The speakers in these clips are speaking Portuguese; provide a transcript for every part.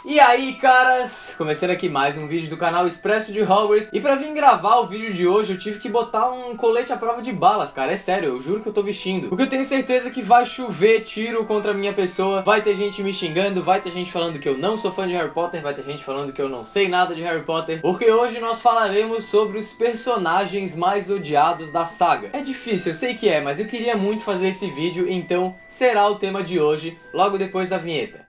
E aí, caras, começando aqui mais um vídeo do canal Expresso de Hogwarts. E pra vir gravar o vídeo de hoje eu tive que botar um colete à prova de balas, cara, é sério, eu juro que eu tô vestindo. Porque eu tenho certeza que vai chover tiro contra a minha pessoa. Vai ter gente me xingando, vai ter gente falando que eu não sou fã de Harry Potter, vai ter gente falando que eu não sei nada de Harry Potter. Porque hoje nós falaremos sobre os personagens mais odiados da saga. É difícil, eu sei que é, mas eu queria muito fazer esse vídeo, então será o tema de hoje, logo depois da vinheta.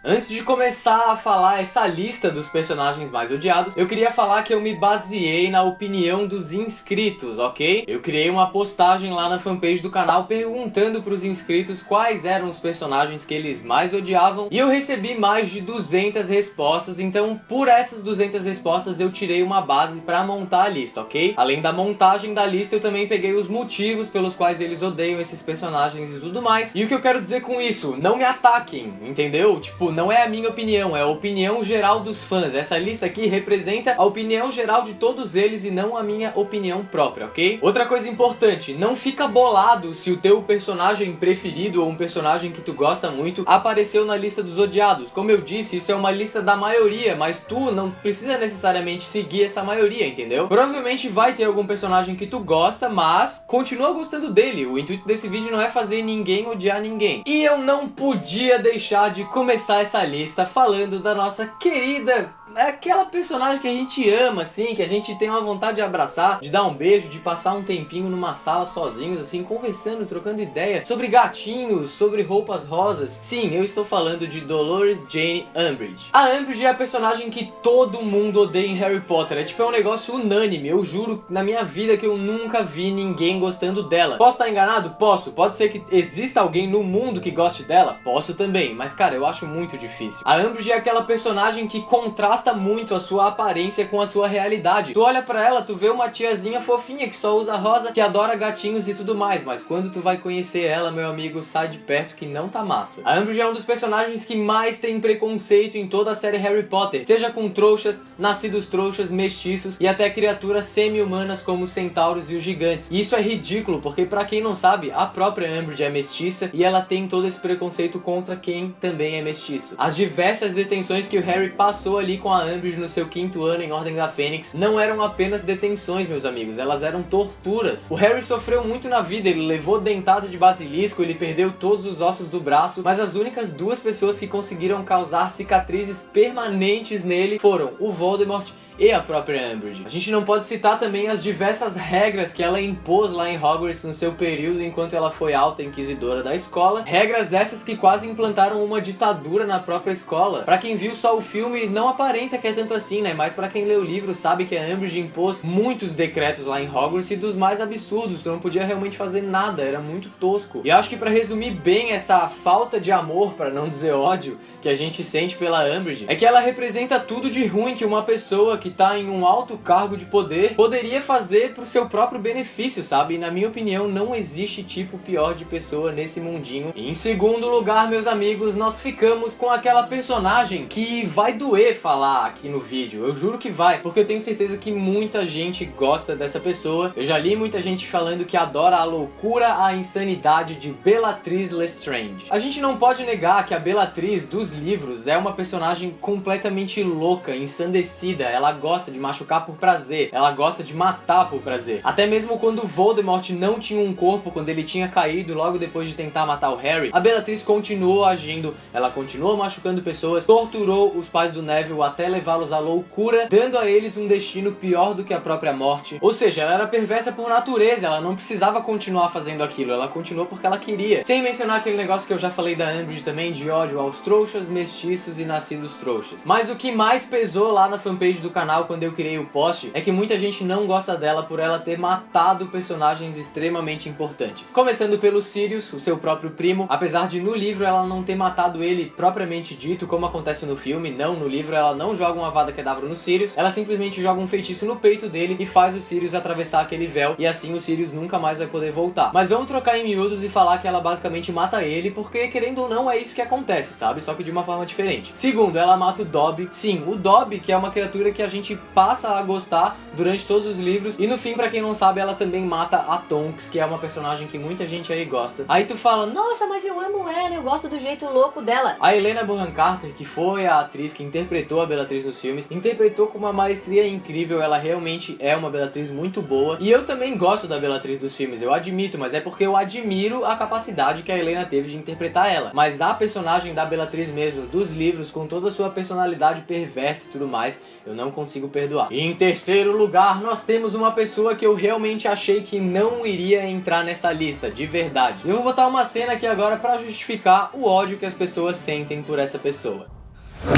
Antes de começar a falar essa lista dos personagens mais odiados, eu queria falar que eu me baseei na opinião dos inscritos, ok? Eu criei uma postagem lá na fanpage do canal perguntando pros inscritos quais eram os personagens que eles mais odiavam, e eu recebi mais de 200 respostas, então por essas 200 respostas eu tirei uma base pra montar a lista, ok? Além da montagem da lista, eu também peguei os motivos pelos quais eles odeiam esses personagens e tudo mais. E o que eu quero dizer com isso? Não me ataquem, entendeu? Tipo, não é a minha opinião, é a opinião geral dos fãs. Essa lista aqui representa a opinião geral de todos eles e não a minha opinião própria, ok? Outra coisa importante, não fica bolado se o teu personagem preferido ou um personagem que tu gosta muito apareceu na lista dos odiados. Como eu disse, isso é uma lista da maioria, mas tu não precisa necessariamente seguir essa maioria, entendeu? Provavelmente vai ter algum personagem que tu gosta, mas continua gostando dele. O intuito desse vídeo não é fazer ninguém odiar ninguém. E eu não podia deixar de começar essa lista falando da nossa querida, aquela personagem que a gente ama, assim, que a gente tem uma vontade de abraçar, de dar um beijo, de passar um tempinho numa sala sozinhos, assim, conversando, trocando ideia sobre gatinhos, sobre roupas rosas. Sim, eu estou falando de Dolores Jane Umbridge. A Umbridge é a personagem que todo mundo odeia em Harry Potter, é tipo, é um negócio unânime. Eu juro na minha vida que eu nunca vi ninguém gostando dela. Posso estar enganado? Posso. Pode ser que exista alguém no mundo que goste dela? Posso também, mas cara, eu acho muito difícil. A Umbridge é aquela personagem que contrasta muito a sua aparência com a sua realidade. Tu olha pra ela, tu vê uma tiazinha fofinha que só usa rosa, que adora gatinhos e tudo mais, mas quando tu vai conhecer ela, meu amigo, sai de perto que não tá massa. A Umbridge é um dos personagens que mais tem preconceito em toda a série Harry Potter, seja com trouxas, nascidos trouxas, mestiços e até criaturas semi-humanas como os centauros e os gigantes. E isso é ridículo, porque pra quem não sabe, a própria Umbridge é mestiça e ela tem todo esse preconceito contra quem também é mestiço. As diversas detenções que o Harry passou ali com a Umbridge no seu 5º ano em Ordem da Fênix não eram apenas detenções, meus amigos, elas eram torturas. O Harry sofreu muito na vida, ele levou dentada de basilisco, ele perdeu todos os ossos do braço, mas as únicas duas pessoas que conseguiram causar cicatrizes permanentes nele foram o Voldemort e a própria Umbridge. A gente não pode citar também as diversas regras que ela impôs lá em Hogwarts no seu período enquanto ela foi alta inquisidora da escola. Regras essas que quase implantaram uma ditadura na própria escola. Pra quem viu só o filme, não aparenta que é tanto assim, né? Mas pra quem lê o livro sabe que a Umbridge impôs muitos decretos lá em Hogwarts e dos mais absurdos. Tu não podia realmente fazer nada, era muito tosco. E eu acho que pra resumir bem essa falta de amor, pra não dizer ódio, que a gente sente pela Umbridge, é que ela representa tudo de ruim que uma pessoa que tá em um alto cargo de poder poderia fazer pro seu próprio benefício, sabe? E na minha opinião não existe tipo pior de pessoa nesse mundinho. E em segundo lugar, meus amigos, nós ficamos com aquela personagem que vai doer falar aqui no vídeo. Eu juro que vai, porque eu tenho certeza que muita gente gosta dessa pessoa. Eu já li muita gente falando que adora a loucura, a insanidade de Bellatrix Lestrange. A gente não pode negar que a Bellatrix dos livros é uma personagem completamente louca, ensandecida. Ela gosta de machucar por prazer, ela gosta de matar por prazer. Até mesmo quando o Voldemort não tinha um corpo, quando ele tinha caído logo depois de tentar matar o Harry, a Bellatrix continuou agindo, ela continuou machucando pessoas, torturou os pais do Neville até levá-los à loucura, dando a eles um destino pior do que a própria morte. Ou seja, ela era perversa por natureza, ela não precisava continuar fazendo aquilo, ela continuou porque ela queria. Sem mencionar aquele negócio que eu já falei da Umbridge também, de ódio aos trouxas, mestiços e nascidos trouxas. Mas o que mais pesou lá na fanpage do canal quando eu criei o post é que muita gente não gosta dela por ela ter matado personagens extremamente importantes. Começando pelo Sirius, o seu próprio primo, apesar de no livro ela não ter matado ele propriamente dito, como acontece no filme. Não, no livro ela não joga uma Avada Kedavra no Sirius, ela simplesmente joga um feitiço no peito dele e faz o Sirius atravessar aquele véu, e assim o Sirius nunca mais vai poder voltar. Mas vamos trocar em miúdos e falar que ela basicamente mata ele, porque querendo ou não é isso que acontece, sabe? Só que de uma forma diferente. Segundo, ela mata o Dobby. Sim, o Dobby, que é uma criatura que a gente passa a gostar durante todos os livros. E no fim, pra quem não sabe, ela também mata a Tonks, que é uma personagem que muita gente aí gosta. Aí tu fala, nossa, mas eu amo ela, eu gosto do jeito louco dela. A Helena Bonham Carter, que foi a atriz que interpretou a Bellatrix nos filmes, interpretou com uma maestria incrível. Ela realmente é uma Bellatrix muito boa. E eu também gosto da Bellatrix dos filmes, eu admito, mas é porque eu admiro a capacidade que a Helena teve de interpretar ela. Mas a personagem da Bellatrix mesmo, dos livros, com toda a sua personalidade perversa e tudo mais, eu não consigo perdoar. E em terceiro lugar, nós temos uma pessoa que eu realmente achei que não iria entrar nessa lista, de verdade. Eu vou botar uma cena aqui agora pra justificar o ódio que as pessoas sentem por essa pessoa.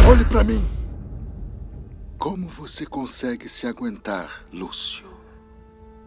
Olhe pra mim. Como você consegue se aguentar, Lúcio?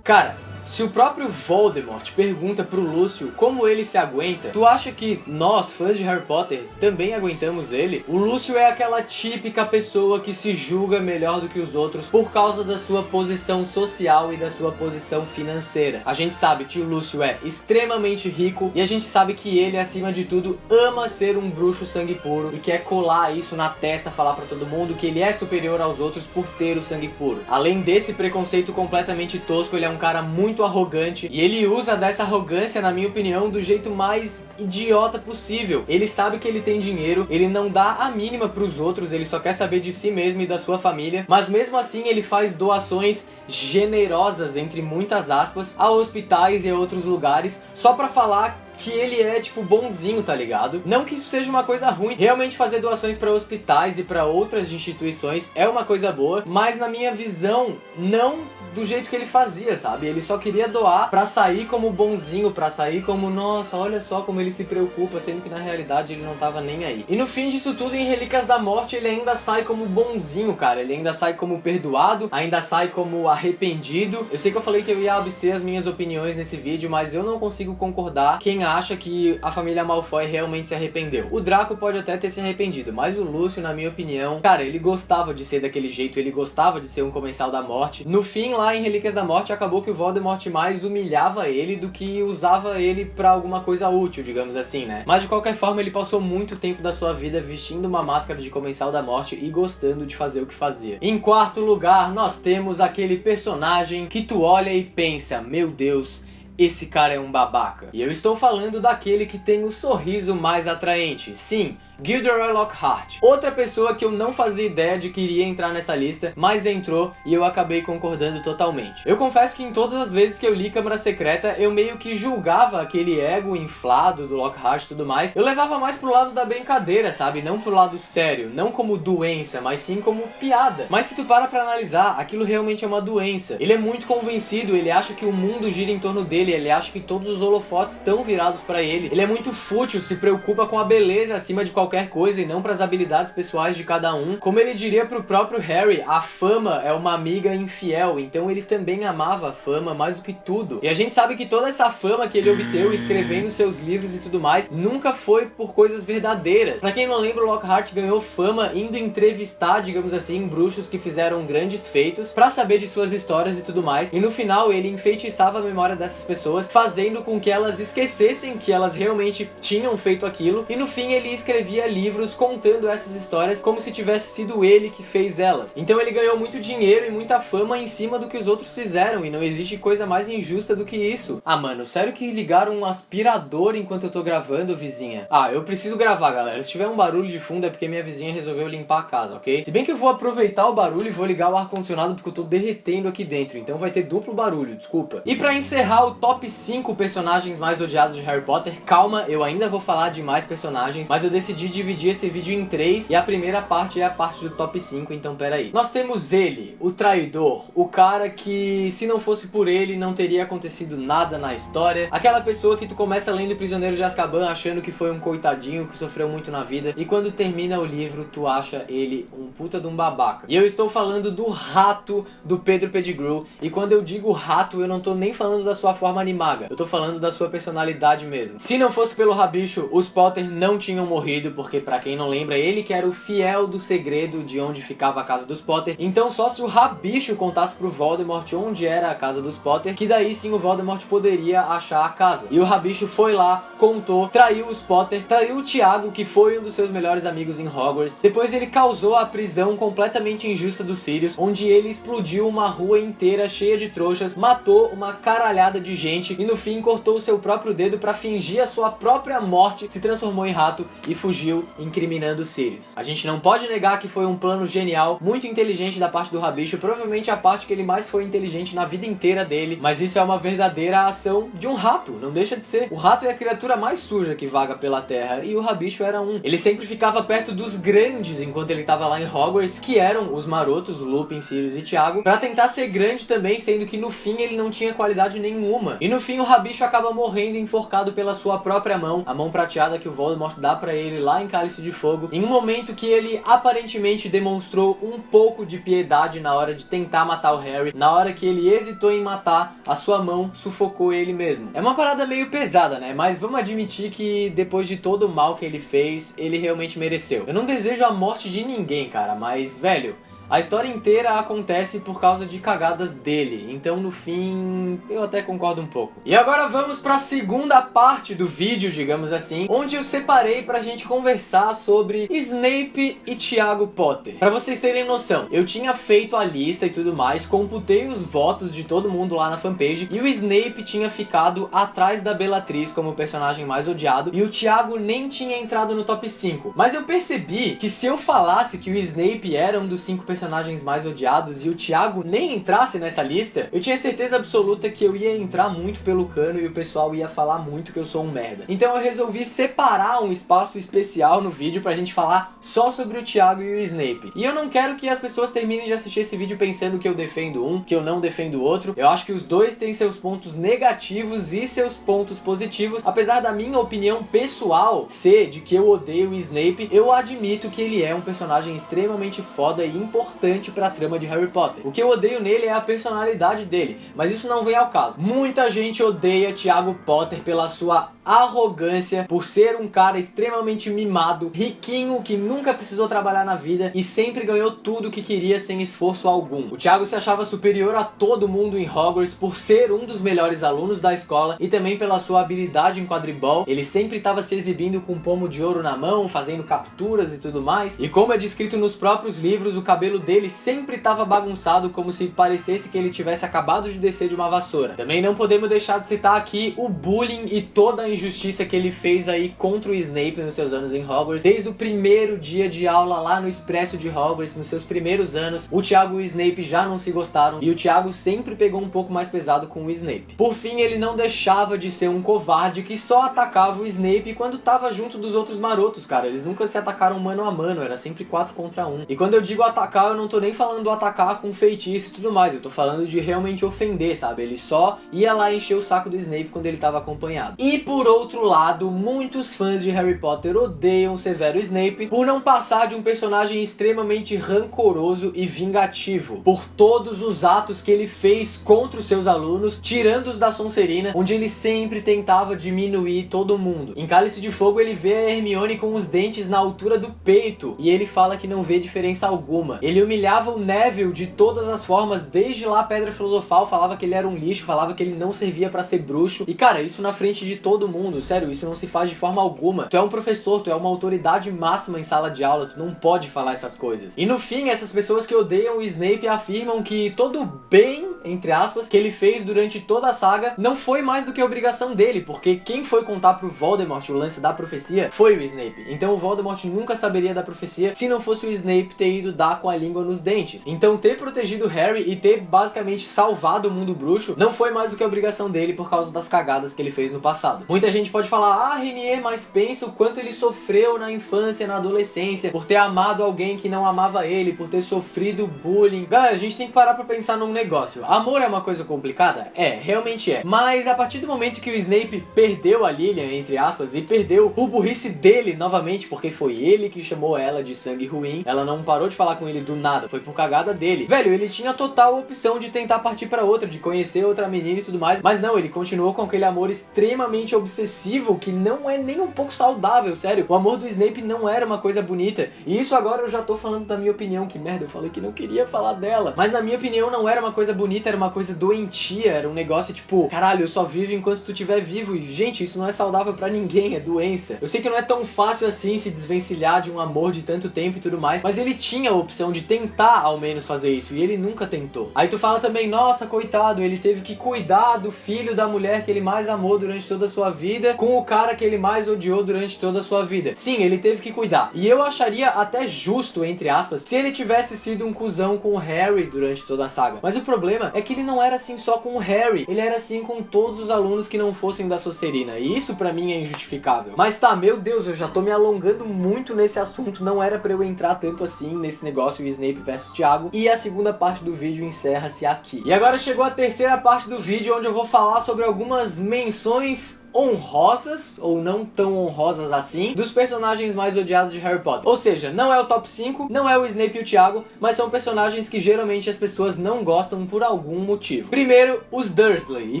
Cara, se o próprio Voldemort pergunta pro Lúcio como ele se aguenta, tu acha que nós, fãs de Harry Potter, também aguentamos ele? O Lúcio é aquela típica pessoa que se julga melhor do que os outros por causa da sua posição social e da sua posição financeira. A gente sabe que o Lúcio é extremamente rico e a gente sabe que ele, acima de tudo, ama ser um bruxo sangue puro e quer colar isso na testa, falar pra todo mundo que ele é superior aos outros por ter o sangue puro. Além desse preconceito completamente tosco, ele é um cara muito arrogante e ele usa dessa arrogância, na minha opinião, do jeito mais idiota possível. Ele sabe que ele tem dinheiro, ele não dá a mínima pros outros, ele só quer saber de si mesmo e da sua família, mas mesmo assim ele faz doações generosas, entre muitas aspas, a hospitais e a outros lugares, só pra falar que ele é, tipo, bonzinho, tá ligado? Não que isso seja uma coisa ruim. Realmente fazer doações pra hospitais e pra outras instituições é uma coisa boa, mas na minha visão, não do jeito que ele fazia, sabe? Ele só queria doar pra sair como bonzinho, pra sair como, nossa, olha só como ele se preocupa, sendo que na realidade ele não tava nem aí. E no fim disso tudo, em Relíquias da Morte, ele ainda sai como bonzinho, cara. Ele ainda sai como perdoado, ainda sai como arrependido. Eu sei que eu falei que eu ia abster as minhas opiniões nesse vídeo, mas eu não consigo concordar quem acha que a família Malfoy realmente se arrependeu. O Draco pode até ter se arrependido, mas o Lúcio, na minha opinião, cara, ele gostava de ser daquele jeito, ele gostava de ser um comensal da morte. No fim, lá em Relíquias da Morte, acabou que o Voldemort mais humilhava ele do que usava ele pra alguma coisa útil, digamos assim, né? Mas de qualquer forma, ele passou muito tempo da sua vida vestindo uma máscara de comensal da morte e gostando de fazer o que fazia. Em quarto lugar, nós temos aquele personagem que tu olha e pensa, meu Deus, esse cara é um babaca. E eu estou falando daquele que tem o sorriso mais atraente. Sim, Gilderoy Lockhart. Outra pessoa que eu não fazia ideia de que iria entrar nessa lista, mas entrou e eu acabei concordando totalmente. Eu confesso que em todas as vezes que eu li Câmara Secreta, eu meio que julgava aquele ego inflado do Lockhart e tudo mais. Eu levava mais pro lado da brincadeira, sabe? Não pro lado sério, não como doença, mas sim como piada. Mas se tu para pra analisar, aquilo realmente é uma doença. Ele é muito convencido, ele acha que o mundo gira em torno dele, ele acha que todos os holofotes estão virados pra ele. Ele é muito fútil, se preocupa com a beleza acima de qualquer coisa e não para as habilidades pessoais de cada um. Como ele diria pro próprio Harry, a fama é uma amiga infiel, então ele também amava a fama mais do que tudo. E a gente sabe que toda essa fama que ele obteve escrevendo seus livros e tudo mais, nunca foi por coisas verdadeiras. Pra quem não lembra, o Lockhart ganhou fama indo entrevistar, digamos assim, bruxos que fizeram grandes feitos pra saber de suas histórias e tudo mais, e no final ele enfeitiçava a memória dessas pessoas, fazendo com que elas esquecessem que elas realmente tinham feito aquilo, e no fim ele escrevia livros contando essas histórias como se tivesse sido ele que fez elas. Então ele ganhou muito dinheiro e muita fama em cima do que os outros fizeram, e não existe coisa mais injusta do que isso. Ah, mano, sério que ligaram um aspirador enquanto eu tô gravando, vizinha? Ah, eu preciso gravar, galera. Se tiver um barulho de fundo é porque minha vizinha resolveu limpar a casa, ok? Se bem que eu vou aproveitar o barulho e vou ligar o ar-condicionado porque eu tô derretendo aqui dentro, então vai ter duplo barulho, desculpa. E pra encerrar o top 5 personagens mais odiados de Harry Potter, calma, eu ainda vou falar de mais personagens, mas eu decidi dividir esse vídeo em 3 e a primeira parte é a parte do top 5, então peraí. Nós temos ele, o traidor, o cara que se não fosse por ele não teria acontecido nada na história, aquela pessoa que tu começa lendo Prisioneiro de Azkaban achando que foi um coitadinho que sofreu muito na vida e quando termina o livro tu acha ele um puta de um babaca. E eu estou falando do rato do Pedro Pettigrew, e quando eu digo rato eu não tô nem falando da sua forma animaga, eu tô falando da sua personalidade mesmo. Se não fosse pelo Rabicho, os Potter não tinham morrido, porque pra quem não lembra, ele que era o fiel do segredo de onde ficava a casa dos Potter. Então só se o Rabicho contasse pro Voldemort onde era a casa dos Potter, que daí sim o Voldemort poderia achar a casa. E o Rabicho foi lá, contou, traiu os Potter, traiu o Tiago, que foi um dos seus melhores amigos em Hogwarts. Depois ele causou a prisão completamente injusta dos Sirius, onde ele explodiu uma rua inteira cheia de trouxas, matou uma caralhada de gente e no fim cortou o seu próprio dedo pra fingir a sua própria morte, se transformou em rato e fugiu, incriminando os Sirius. A gente não pode negar que foi um plano genial, muito inteligente da parte do Rabicho, provavelmente a parte que ele mais foi inteligente na vida inteira dele, mas isso é uma verdadeira ação de um rato, não deixa de ser. O rato é a criatura mais suja que vaga pela terra e o Rabicho era um. Ele sempre ficava perto dos grandes enquanto ele estava lá em Hogwarts, que eram os marotos, Lupin, Sirius e Tiago, pra tentar ser grande também, sendo que no fim ele não tinha qualidade nenhuma. E no fim o Rabicho acaba morrendo enforcado pela sua própria mão, a mão prateada que o Voldemort dá pra ele lá em Cálice de Fogo, em um momento que ele aparentemente demonstrou um pouco de piedade na hora de tentar matar o Harry, na hora que ele hesitou em matar, a sua mão sufocou ele mesmo. É uma parada meio pesada, né? Mas vamos admitir que depois de todo o mal que ele fez, ele realmente mereceu. Eu não desejo a morte de ninguém, cara, mas, velho, a história inteira acontece por causa de cagadas dele, então no fim eu até concordo um pouco. E agora vamos para a segunda parte do vídeo, digamos assim, onde eu separei pra gente conversar sobre Snape e Tiago Potter. Pra vocês terem noção, eu tinha feito a lista e tudo mais, computei os votos de todo mundo lá na fanpage, e o Snape tinha ficado atrás da Bellatrix como o personagem mais odiado, e o Tiago nem tinha entrado no top 5. Mas eu percebi que se eu falasse que o Snape era um dos 5 personagens mais odiados e o Tiago nem entrasse nessa lista, eu tinha certeza absoluta que eu ia entrar muito pelo cano e o pessoal ia falar muito que eu sou um merda. Então eu resolvi separar um espaço especial no vídeo pra gente falar só sobre o Tiago e o Snape. E eu não quero que as pessoas terminem de assistir esse vídeo pensando que eu defendo um, que eu não defendo o outro. Eu acho que os dois têm seus pontos negativos e seus pontos positivos. Apesar da minha opinião pessoal ser de que eu odeio o Snape, eu admito que ele é um personagem extremamente foda e importante pra trama de Harry Potter. O que eu odeio nele é a personalidade dele, mas isso não vem ao caso. Muita gente odeia Tiago Potter pela sua arrogância, por ser um cara extremamente mimado, riquinho, que nunca precisou trabalhar na vida e sempre ganhou tudo que queria sem esforço algum. O Tiago se achava superior a todo mundo em Hogwarts por ser um dos melhores alunos da escola e também pela sua habilidade em quadribol. Ele sempre estava se exibindo com um pomo de ouro na mão, fazendo capturas e tudo mais. E como é descrito nos próprios livros, o cabelo dele sempre estava bagunçado, como se parecesse que ele tivesse acabado de descer de uma vassoura. Também não podemos deixar de citar aqui o bullying e toda a injustiça que ele fez aí contra o Snape nos seus anos em Hogwarts. Desde o primeiro dia de aula lá no Expresso de Hogwarts, nos seus primeiros anos, o Tiago e o Snape já não se gostaram e o Tiago sempre pegou um pouco mais pesado com o Snape. Por fim, ele não deixava de ser um covarde que só atacava o Snape quando tava junto dos outros marotos, cara. Eles nunca se atacaram mano a mano, era sempre 4 contra 1. E quando eu digo atacar, eu não tô nem falando atacar com feitiço e tudo mais, eu tô falando de realmente ofender, sabe? Ele só ia lá encher o saco do Snape quando ele tava acompanhado. E por outro lado, muitos fãs de Harry Potter odeiam Severo Snape por não passar de um personagem extremamente rancoroso e vingativo, por todos os atos que ele fez contra os seus alunos, tirando-os da Sonserina, onde ele sempre tentava diminuir todo mundo. Em Cálice de Fogo ele vê a Hermione com os dentes na altura do peito, e ele fala que não vê diferença alguma. Ele humilhava o Neville de todas as formas, desde lá a Pedra Filosofal, falava que ele era um lixo, falava que ele não servia pra ser bruxo, e cara, isso na frente de todo mundo, sério, isso não se faz de forma alguma. Tu é um professor, tu é uma autoridade máxima em sala de aula, tu não pode falar essas coisas. E no fim, essas pessoas que odeiam o Snape afirmam que todo bem, entre aspas, que ele fez durante toda a saga não foi mais do que a obrigação dele, porque quem foi contar pro Voldemort o lance da profecia foi o Snape. Então o Voldemort nunca saberia da profecia se não fosse o Snape ter ido dar com a língua nos dentes. Então ter protegido Harry e ter basicamente salvado o mundo bruxo não foi mais do que a obrigação dele por causa das cagadas que ele fez no passado. Muita gente pode falar, Renier, mas pensa o quanto ele sofreu na infância, na adolescência, por ter amado alguém que não amava ele, por ter sofrido bullying. Galera, a gente tem que parar pra pensar num negócio. Amor é uma coisa complicada? É, realmente é. Mas a partir do momento que o Snape perdeu a Lilian, entre aspas, e perdeu por burrice dele novamente, porque foi ele que chamou ela de sangue ruim, ela não parou de falar com ele do nada, foi por cagada dele. Velho, ele tinha total opção de tentar partir pra outra, de conhecer outra menina e tudo mais, mas não, ele continuou com aquele amor extremamente obsessivo que não é nem um pouco saudável, sério. O amor do Snape não era uma coisa bonita, e isso agora eu já tô falando da minha opinião, que merda, eu falei que não queria falar dela, mas na minha opinião não era uma coisa bonita, era uma coisa doentia, era um negócio tipo, caralho, eu só vivo enquanto tu estiver vivo, e gente, isso não é saudável pra ninguém, é doença. Eu sei que não é tão fácil assim se desvencilhar de um amor de tanto tempo e tudo mais, mas ele tinha a opção de tentar ao menos fazer isso, e ele nunca tentou. Aí tu fala também, nossa, coitado, ele teve que cuidar do filho da mulher que ele mais amou durante toda a sua vida, com o cara que ele mais odiou durante toda a sua vida. Sim, ele teve que cuidar, e eu acharia até justo, entre aspas, se ele tivesse sido um cuzão com o Harry durante toda a saga. Mas o problema é que ele não era assim só com o Harry, ele era assim com todos os alunos que não fossem da Sonserina, e isso pra mim é injustificável. Mas tá, meu Deus, eu já tô me alongando muito nesse assunto, não era pra eu entrar tanto assim nesse negócio Snape versus Tiago, e a segunda parte do vídeo encerra-se aqui. E agora chegou a terceira parte do vídeo, onde eu vou falar sobre algumas menções honrosas, ou não tão honrosas assim, dos personagens mais odiados de Harry Potter. Ou seja, não é o top 5, não é o Snape e o Tiago, mas são personagens que geralmente as pessoas não gostam por algum motivo. Primeiro, os Dursley. E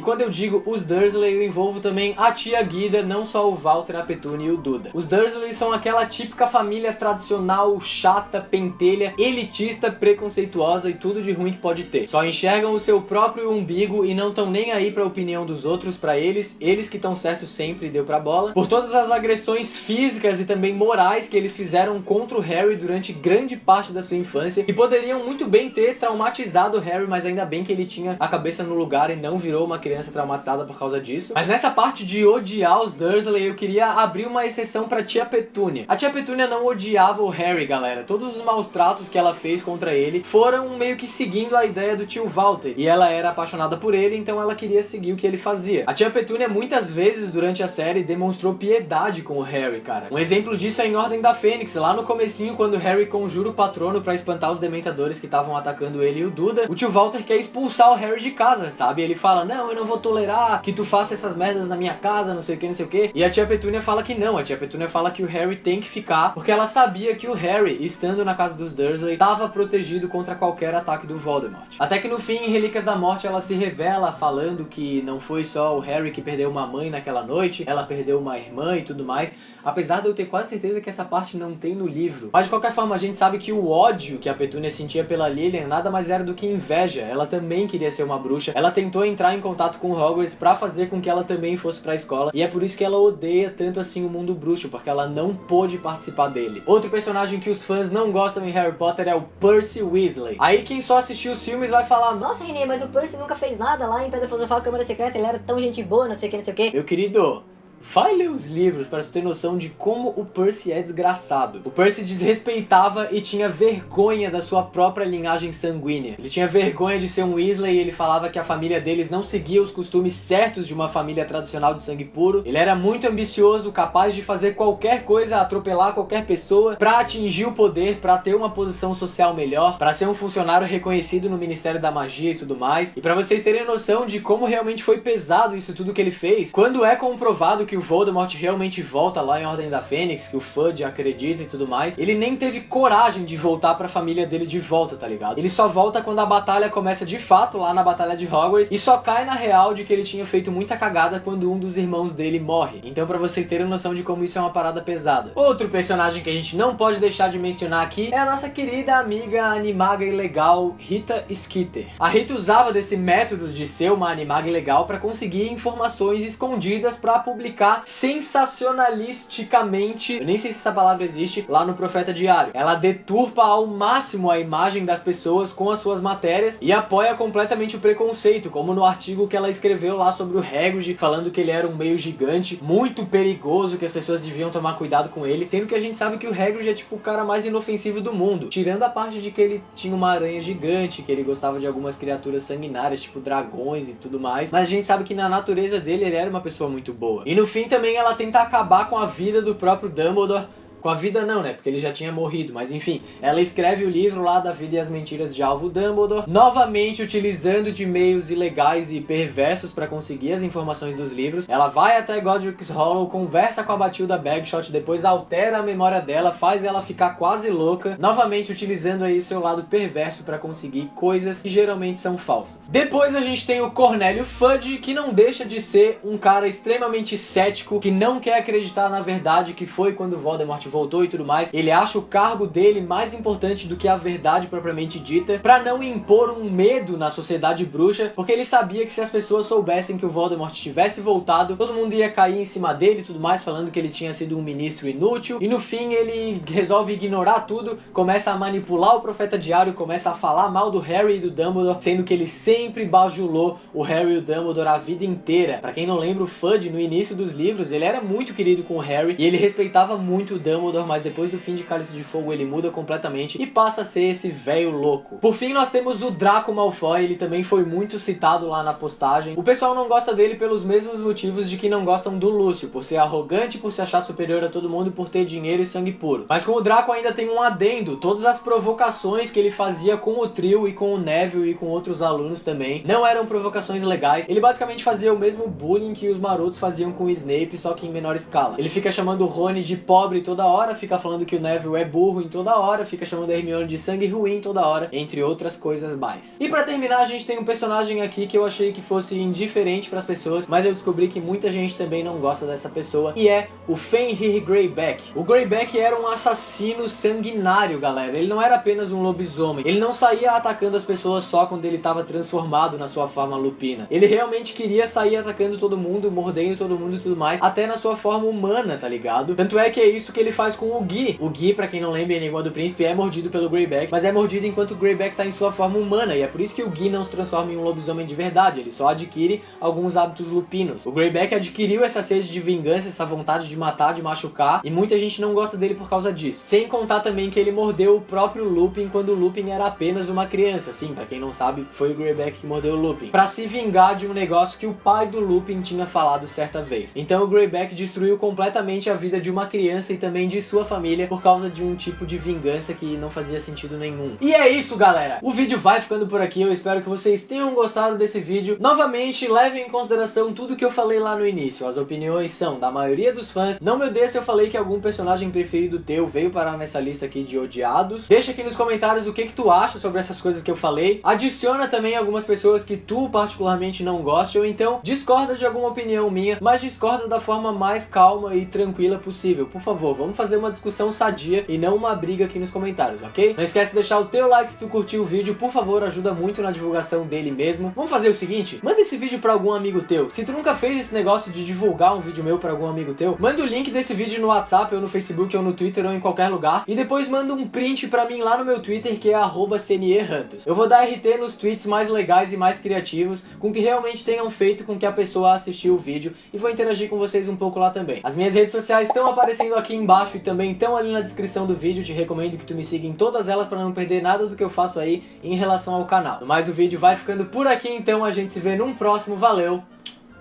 quando eu digo os Dursley, eu envolvo também a tia Guida, não só o Walter, a Petúnia e o Duda. Os Dursley são aquela típica família tradicional, chata, pentelha, elitista, preconceituosa e tudo de ruim que pode ter. Só enxergam o seu próprio umbigo e não estão nem aí pra opinião dos outros, pra eles que estão certo sempre, deu pra bola. Por todas as agressões físicas e também morais que eles fizeram contra o Harry durante grande parte da sua infância, e poderiam muito bem ter traumatizado o Harry, mas ainda bem que ele tinha a cabeça no lugar e não virou uma criança traumatizada por causa disso. Mas nessa parte de odiar os Dursley, eu queria abrir uma exceção pra tia Petúnia. A tia Petúnia não odiava o Harry, galera. Todos os maus tratos que ela fez contra ele foram meio que seguindo a ideia do tio Walter, e ela era apaixonada por ele, então ela queria seguir o que ele fazia. A tia Petúnia muitas vezes durante a série demonstrou piedade com o Harry, cara. Um exemplo disso é em Ordem da Fênix, lá no comecinho, quando o Harry conjura o patrono pra espantar os dementadores que estavam atacando ele e o Duda, o tio Walter quer expulsar o Harry de casa, sabe? Ele fala, não, eu não vou tolerar que tu faça essas merdas na minha casa, não sei o que, não sei o que. E a tia Petúnia fala que não, a tia Petúnia fala que o Harry tem que ficar, porque ela sabia que o Harry, estando na casa dos Dursley, estava protegido contra qualquer ataque do Voldemort. Até que no fim, em Relíquias da Morte, ela se revela falando que não foi só o Harry que perdeu uma mãe naquela noite, ela perdeu uma irmã e tudo mais, apesar de eu ter quase certeza que essa parte não tem no livro. Mas de qualquer forma, a gente sabe que o ódio que a Petúnia sentia pela Lilian nada mais era do que inveja. Ela também queria ser uma bruxa, ela tentou entrar em contato com Hogwarts pra fazer com que ela também fosse pra escola, e é por isso que ela odeia tanto assim o mundo bruxo, porque ela não pôde participar dele. Outro personagem que os fãs não gostam em Harry Potter é o Percy Weasley. Aí quem só assistiu os filmes vai falar, Nossa, Renê, mas o Percy nunca fez nada lá em Pedra Filosofal, Câmara Secreta, ele era tão gente boa, não sei o que, não sei o que. meu querido, vai ler os livros para tu ter noção de como o Percy é desgraçado. O Percy desrespeitava e tinha vergonha da sua própria linhagem sanguínea. Ele tinha vergonha de ser um Weasley e ele falava que a família deles não seguia os costumes certos de uma família tradicional de sangue puro. Ele era muito ambicioso, capaz de fazer qualquer coisa, atropelar qualquer pessoa para atingir o poder, para ter uma posição social melhor, para ser um funcionário reconhecido no Ministério da Magia e tudo mais. E para vocês terem noção de como realmente foi pesado isso tudo que ele fez, quando é comprovado que o Voldemort realmente volta lá em Ordem da Fênix, que o Fudge acredita e tudo mais, ele nem teve coragem de voltar pra família dele de volta, tá ligado? Ele só volta quando a batalha começa de fato, lá na Batalha de Hogwarts, e só cai na real de que ele tinha feito muita cagada quando um dos irmãos dele morre. Então pra vocês terem noção de como isso é uma parada pesada. Outro personagem que a gente não pode deixar de mencionar aqui é a nossa querida amiga animaga e legal Rita Skeeter. A Rita usava desse método de ser uma animaga e legal pra conseguir informações escondidas pra publicar sensacionalisticamente, eu nem sei se essa palavra existe, lá no Profeta Diário. Ela deturpa ao máximo a imagem das pessoas com as suas matérias e apoia completamente o preconceito, como no artigo que ela escreveu lá sobre o Hagrid, falando que ele era um meio gigante, muito perigoso, que as pessoas deviam tomar cuidado com ele, sendo que a gente sabe que o Hagrid é tipo o cara mais inofensivo do mundo, tirando a parte de que ele tinha uma aranha gigante, que ele gostava de algumas criaturas sanguinárias, tipo dragões e tudo mais, mas a gente sabe que na natureza dele ele era uma pessoa muito boa. E no fim também ela tenta acabar com a vida do próprio Dumbledore, Com a vida não, né? Porque ele já tinha morrido, mas enfim. Ela escreve o livro lá da Vida e as Mentiras de Alvo Dumbledore, novamente utilizando de meios ilegais e perversos para conseguir as informações dos livros. Ela vai até Godric's Hollow, conversa com a Bathilda Bagshot, depois altera a memória dela, faz ela ficar quase louca, novamente utilizando aí seu lado perverso para conseguir coisas que geralmente são falsas. Depois a gente tem o Cornélio Fudge, que não deixa de ser um cara extremamente cético, que não quer acreditar na verdade que foi quando Voldemort voltou e tudo mais. Ele acha o cargo dele mais importante do que a verdade propriamente dita, para não impor um medo na sociedade bruxa, porque ele sabia que se as pessoas soubessem que o Voldemort tivesse voltado, todo mundo ia cair em cima dele e tudo mais, falando que ele tinha sido um ministro inútil, e no fim ele resolve ignorar tudo, começa a manipular o Profeta Diário, começa a falar mal do Harry e do Dumbledore, sendo que ele sempre bajulou o Harry e o Dumbledore a vida inteira. Pra quem não lembra, o Fudge, no início dos livros, ele era muito querido com o Harry, e ele respeitava muito o Dumbledore, mas depois do fim de Cálice de Fogo ele muda completamente e passa a ser esse velho louco. Por fim, nós temos o Draco Malfoy, ele também foi muito citado lá na postagem. O pessoal não gosta dele pelos mesmos motivos de que não gostam do Lúcio, por ser arrogante, por se achar superior a todo mundo, por ter dinheiro e sangue puro. Mas com o Draco ainda tem um adendo: todas as provocações que ele fazia com o trio e com o Neville e com outros alunos também não eram provocações legais. Ele basicamente fazia o mesmo bullying que os marotos faziam com o Snape, só que em menor escala. Ele fica chamando o Rony de pobre toda hora, fica falando que o Neville é burro em toda hora, fica chamando a Hermione de sangue ruim toda hora, entre outras coisas mais. E pra terminar, a gente tem um personagem aqui que eu achei que fosse indiferente pras pessoas, mas eu descobri que muita gente também não gosta dessa pessoa, e é o Fenrir Greyback. O Greyback era um assassino sanguinário, galera. Ele não era apenas um lobisomem. Ele não saía atacando as pessoas só quando ele estava transformado na sua forma lupina. Ele realmente queria sair atacando todo mundo, mordendo todo mundo e tudo mais, até na sua forma humana, tá ligado? Tanto é que é isso que ele faz com o Guy. O Guy, pra quem não lembra, em Enigma do Príncipe, é mordido pelo Greyback, mas é mordido enquanto o Greyback tá em sua forma humana, e é por isso que o Guy não se transforma em um lobisomem de verdade, ele só adquire alguns hábitos lupinos. O Greyback adquiriu essa sede de vingança, essa vontade de matar, de machucar, e muita gente não gosta dele por causa disso. Sem contar também que ele mordeu o próprio Lupin quando o Lupin era apenas uma criança. Sim, pra quem não sabe, foi o Greyback que mordeu o Lupin, pra se vingar de um negócio que o pai do Lupin tinha falado certa vez. Então o Greyback destruiu completamente a vida de uma criança e também de sua família por causa de um tipo de vingança que não fazia sentido nenhum. E é isso, galera! O vídeo vai ficando por aqui, eu espero que vocês tenham gostado desse vídeo. Novamente, levem em consideração tudo que eu falei lá no início. As opiniões são da maioria dos fãs. Não me odeie se eu falei que algum personagem preferido teu veio parar nessa lista aqui de odiados. Deixa aqui nos comentários o que tu acha sobre essas coisas que eu falei. Adiciona também algumas pessoas que tu particularmente não gosta, ou então discorda de alguma opinião minha, mas discorda da forma mais calma e tranquila possível. Por favor, vamos fazer uma discussão sadia e não uma briga aqui nos comentários, ok? Não esquece de deixar o teu like se tu curtiu o vídeo, por favor, ajuda muito na divulgação dele mesmo. Vamos fazer o seguinte, manda esse vídeo pra algum amigo teu. Se tu nunca fez esse negócio de divulgar um vídeo meu pra algum amigo teu, manda o link desse vídeo no WhatsApp, ou no Facebook, ou no Twitter, ou em qualquer lugar, e depois manda um print pra mim lá no meu Twitter, que é @CNERantos. Eu vou dar RT nos tweets mais legais e mais criativos, com que realmente tenham feito com que a pessoa assistiu o vídeo, e vou interagir com vocês um pouco lá também. As minhas redes sociais estão aparecendo aqui embaixo e também estão ali na descrição do vídeo. Te recomendo que tu me siga em todas elas para não perder nada do que eu faço aí em relação ao canal. No mais, o vídeo vai ficando por aqui, então a gente se vê num próximo. Valeu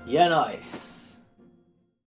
e é nóis!